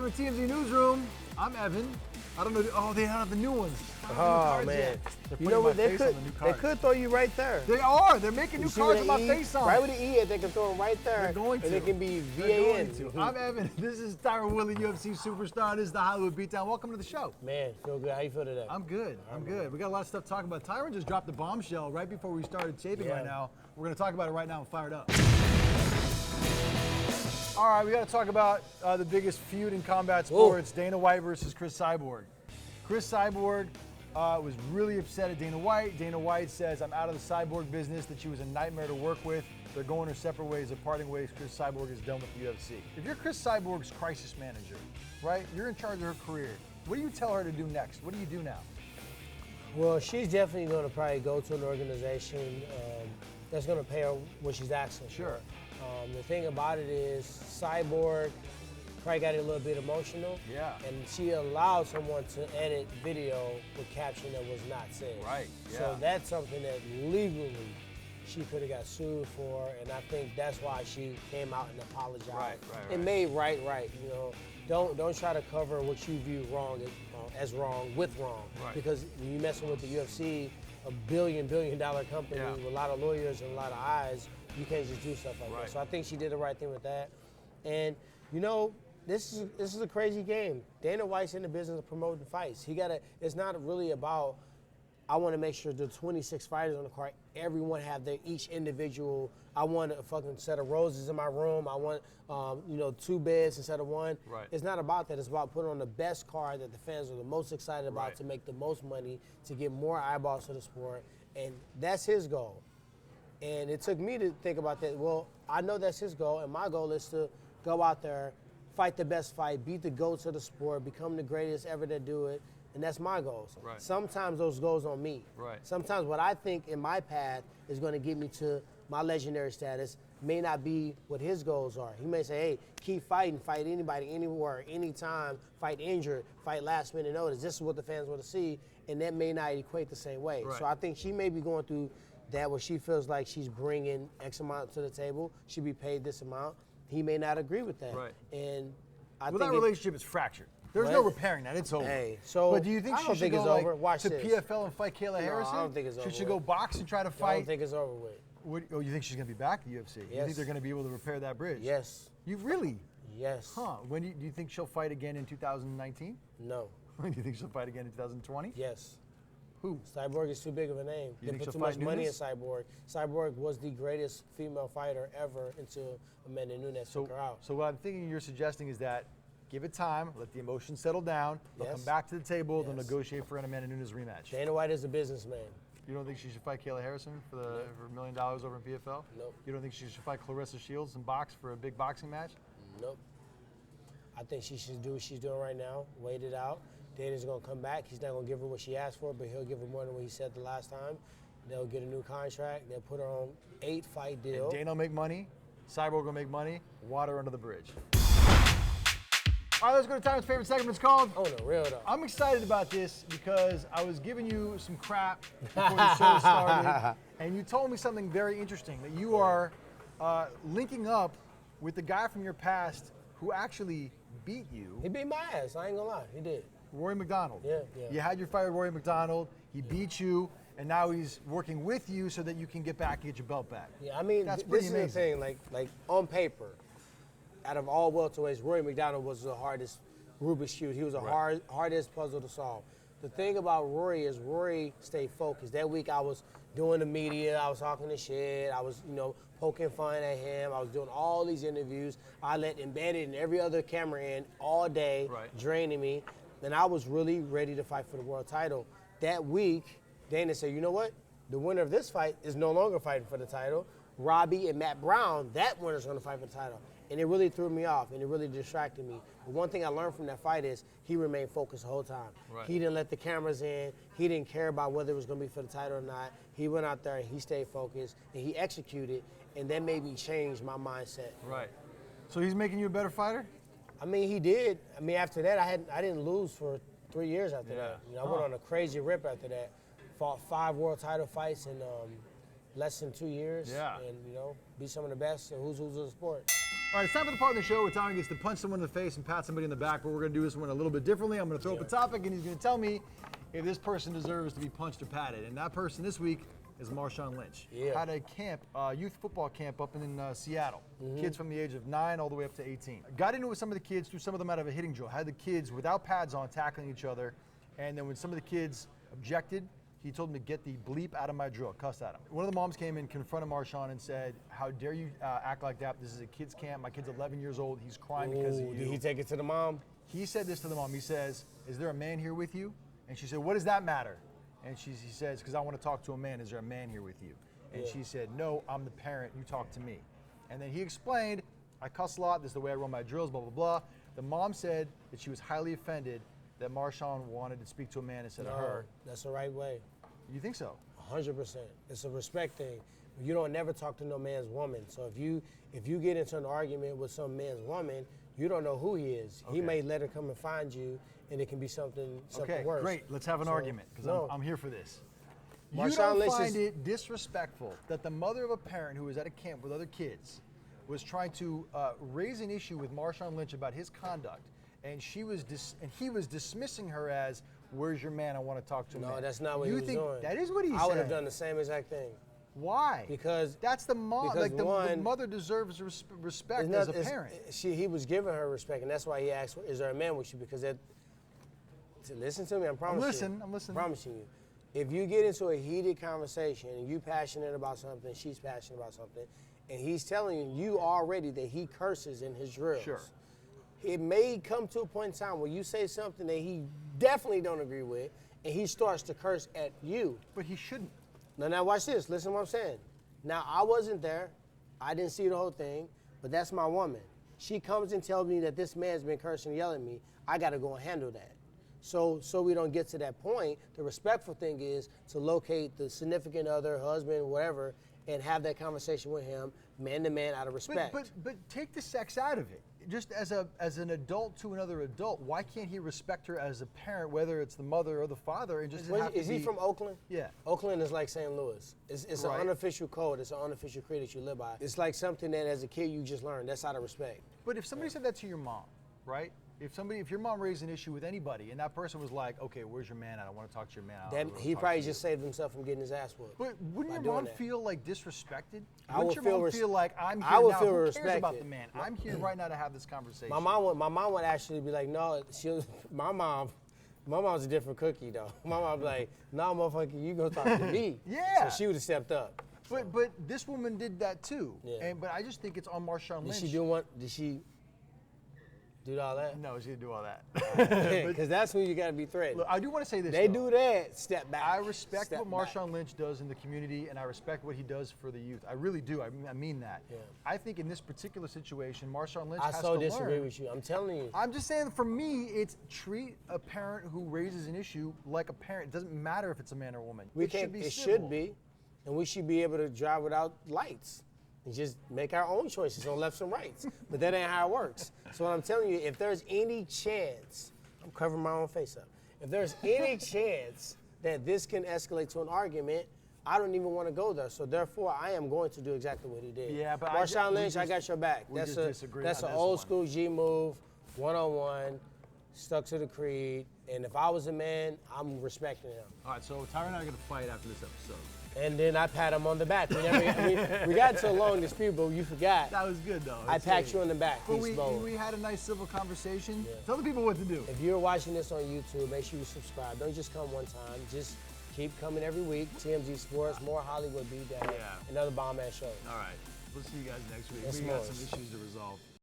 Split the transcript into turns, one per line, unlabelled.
Welcome to TMZ Newsroom. I'm Evan. I don't know. Oh, they have the new ones.
Oh, man. You know what? They could throw you right there.
They are. They're making new cards with my face on.
Right with the E, they can throw them right there.
They're going to.
And it can be VAN.
I'm Evan. This is Tyron Woodley, UFC superstar. This is the Hollywood Beatdown. Welcome to the show.
Man, feel good. How you feel today?
I'm good. I'm good. We got a lot of stuff to talk about. Tyron just dropped a bombshell right before we started taping right now. We're going to talk about it right now and fire it up. All right, we got to talk about the biggest feud in combat sports, Dana White versus Chris Cyborg. Chris Cyborg was really upset at Dana White. Dana White says, I'm out of the Cyborg business, that she was a nightmare to work with. They're going their separate ways, they're parting ways. Chris Cyborg is done with the UFC. If you're Chris Cyborg's crisis manager, right, you're in charge of her career. What do you tell her to do next? What do you do now?
Well, she's definitely going to probably go to an organization that's going to pay her what she's asking for. The thing about it is Cyborg probably got a little bit emotional.
Yeah.
And she allowed someone to edit video with caption that was not said.
Right, yeah.
So that's something that legally she could have got sued for, and I think that's why she came out and apologized.
Right.
And made right. You know, don't try to cover what you view wrong as wrong with wrong.
Right.
Because when you're messing with the UFC, a billion dollar company with a lot of lawyers and a lot of eyes, you can't just do stuff like that. So I think she did the right thing with that. And you know, this is a crazy game. Dana White's in the business of promoting fights. It's not really about, I want to make sure the 26 fighters on the card, everyone have their each individual. I want a fucking set of roses in my room. I want, 2 beds instead of one.
Right.
It's not about that. It's about putting on the best card that the fans are the most excited about to make the most money, to get more eyeballs to the sport. And that's his goal. And it took me to think about that. Well, I know that's his goal, and my goal is to go out there, fight the best fight, beat the GOATs of the sport, become the greatest ever to do it, and that's my goals.
Right.
Sometimes those goals on me.
Right.
Sometimes what I think in my path is going to get me to my legendary status may not be what his goals are. He may say, hey, keep fighting, fight anybody, anywhere, anytime, fight injured, fight last minute notice. This is what the fans want to see, and that may not equate the same way.
Right.
So I think she may be going through that where she feels like she's bringing X amount to the table, she'll be paid this amount. He may not agree with that.
Right.
And I
Well,
think
that relationship is fractured. There's no repairing that. It's over.
Hey, so
but do you think
I
she
don't
should
think
go
it's over. Watch
to
this.
PFL and fight Kayla Harrison?
I don't think it's over.
Should she go box and try to fight?
I don't think it's over with.
You think she's going to be back at UFC?
Yes.
You think they're going to be able to repair that bridge?
Yes.
You really?
Yes.
Huh. When do you think she'll fight again in 2019?
No.
When do you think she'll fight again in 2020?
Yes.
Who?
Cyborg is too big of a name.
You
They
think
put too
she'll
much
fight
money in
Nunes?
Cyborg. Cyborg was the greatest female fighter ever until Amanda Nunes took her out.
So what I'm thinking you're suggesting is that give it time, let the emotions settle down, they'll come back to the table, they'll negotiate for an Amanda Nunes rematch.
Dana White is a businessman.
You don't think she should fight Kayla Harrison for $1 million over in PFL?
Nope.
You don't think she should fight Clarissa Shields in box for a big boxing match?
Nope. I think she should do what she's doing right now, wait it out. Dana's going to come back. He's not going to give her what she asked for, but he'll give her more than what he said the last time. They'll get a new contract. They'll put her on 8-fight deal.
And Dana will make money, Cyborg will make money, water under the bridge. All right, let's go to Tyron's favorite segment. It's called
Oh, no, real though.
I'm excited about this because I was giving you some crap before the show started, and you told me something very interesting, that you are linking up with the guy from your past who actually beat you.
He beat my ass. I ain't going to lie. He did.
Rory McDonald.
Yeah.
You had your fight with Rory McDonald. He beat you, and now he's working with you so that you can get back and get your belt back.
Yeah, I mean,
That's
this
pretty
is
amazing.
the thing. Like on paper, out of all welterweights, Rory McDonald was the hardest Rubik's Cube. He was the hardest puzzle to solve. The thing about Rory is Rory stayed focused. That week I was doing the media, I was talking to shit, I was, poking fun at him, I was doing all these interviews. I let embedded in every other camera in all day, draining me. And I was really ready to fight for the world title. That week, Dana said, you know what? The winner of this fight is no longer fighting for the title. Robbie and Matt Brown, that winner's gonna fight for the title. And it really threw me off, and it really distracted me. But one thing I learned from that fight is he remained focused the whole time. He didn't let the cameras in. He didn't care about whether it was going to be for the title or not. He went out there and he stayed focused, and he executed, and that made me change my mindset.
Right. So he's making you a better fighter?
I mean, he did. I mean, after that, I didn't lose for 3 years after that. I went on a crazy rip after that. Fought 5 world title fights in less than 2 years.
Yeah.
And, beat some of the best and who's of the sport.
All right, it's time for the part of the show where Tyron gets to punch someone in the face and pat somebody in the back, but we're going to do this one a little bit differently. I'm going to throw up a topic, and he's going to tell me if this person deserves to be punched or patted. And that person this week is Marshawn Lynch.
Yeah.
Had a camp, youth football camp up in Seattle. Kids from the age of 9 all the way up to 18. Got into it with some of the kids, threw some of them out of a hitting drill. Had the kids without pads on, tackling each other. And then when some of the kids objected, he told them to get the bleep out of my drill, cussed at him. One of the moms came in, confronted Marshawn and said, how dare you act like that? This is a kid's camp. My kid's 11 years old. He's crying because of you.
Did he take it to the mom?
He said this to the mom. He says, is there a man here with you? And she said, what does that matter? And he says, because I want to talk to a man. Is there a man here with you? And she said, no, I'm the parent. You talk to me. And then he explained, I cuss a lot. This is the way I run my drills, blah, blah, blah. The mom said that she was highly offended that Marshawn wanted to speak to a man instead of her.
That's the right way.
You think so?
100%. It's a respect thing. You don't never talk to no man's woman. So if you get into an argument with some man's woman, you don't know who he is.
Okay.
He may let her come and find you, and it can be something
okay,
worse.
Great. Let's have an argument, because I'm here for this. You
Marshawn
don't
Lynch
find it disrespectful that the mother of a parent who was at a camp with other kids was trying to raise an issue with Marshawn Lynch about his conduct, and he was dismissing her as, where's your man? I want to talk to him.
No, that's not what he was doing.
That is what he said.
I would have done the same exact thing.
Why?
Because
that's the mom.
because
like the mother deserves respect as a parent.
He was giving her respect, and that's why he asked, "Is there a man with you?" Because listen to me, I'm listening. I'm promising you. If you get into a heated conversation and you passionate about something, she's passionate about something, and he's telling you already that he curses in his drills.
Sure.
It may come to a point in time where you say something that he definitely don't agree with, and he starts to curse at you.
But he shouldn't.
Now watch this. Listen to what I'm saying. Now, I wasn't there. I didn't see the whole thing, but that's my woman. She comes and tells me that this man's been cursing and yelling at me. I got to go and handle that. So we don't get to that point. The respectful thing is to locate the significant other, husband, whatever, and have that conversation with him, man to man, out of respect.
But take the sex out of it. Just as an adult to another adult, why can't he respect her as a parent, whether it's the mother or the father, and just
Is he from Oakland?
Yeah.
Oakland is like St. Louis. It's
Right.
an unofficial code. It's an unofficial creed that you live by. It's like something that as a kid you just learned. That's out of respect.
But if somebody said that to your mom, right? If your mom raised an issue with anybody and that person was like, okay, where's your man? I don't want to talk to your man.
He probably just saved himself from getting his ass whooped.
But wouldn't your mom feel like disrespected?
I
Wouldn't
would
your
feel
mom feel like I'm here
I would
now?
feel
Who
respected.
cares about the man? I'm here right now to have this conversation.
My mom would actually be like, no, my mom's a different cookie though. My mom would be like, no, motherfucker, you gonna talk to me.
Yeah.
So she would have stepped up.
But this woman did that too.
Yeah.
But I just think it's on Marshawn Lynch.
Did she do all that?
No, she didn't do all that.
Because that's when you got to be threatened.
Look, I do want to say this.
They
though.
do that, step back.
I respect
step
what
back.
Marshawn Lynch does in the community, and I respect what he does for the youth. I really do. I mean that.
Yeah.
I think in this particular situation, Marshawn Lynch
I
has
so
to
disagree
learn.
with you. I'm telling you.
I'm just saying, for me, it's treat a parent who raises an issue like a parent. It doesn't matter if it's a man or woman.
It should be, and we should be able to drive without lights and just make our own choices on lefts and rights. But that ain't how it works. So what I'm telling you, if there's any chance, I'm covering my own face up. If there's any chance that this can escalate to an argument, I don't even want to go there. So therefore, I am going to do exactly what he did.
Yeah, but
Marshawn Lynch, I got your back.
That's
an old school G move, one-on-one, stuck to the creed. And if I was a man, I'm respecting him.
All right, so Tyron and I are going to fight after this episode.
And then I pat him on the back. We got into a long dispute, but you forgot.
That was good, though.
I pat you on the back.
But we had a nice civil conversation.
Yeah.
Tell the people what to do.
If you're watching this on YouTube, make sure you subscribe. Don't just come one time. Just keep coming every week. TMZ Sports, more Hollywood Beatdown, and other bomb-ass shows.
All right. We'll see you guys next week.
Yes,
we got some
Morris.
issues to resolve.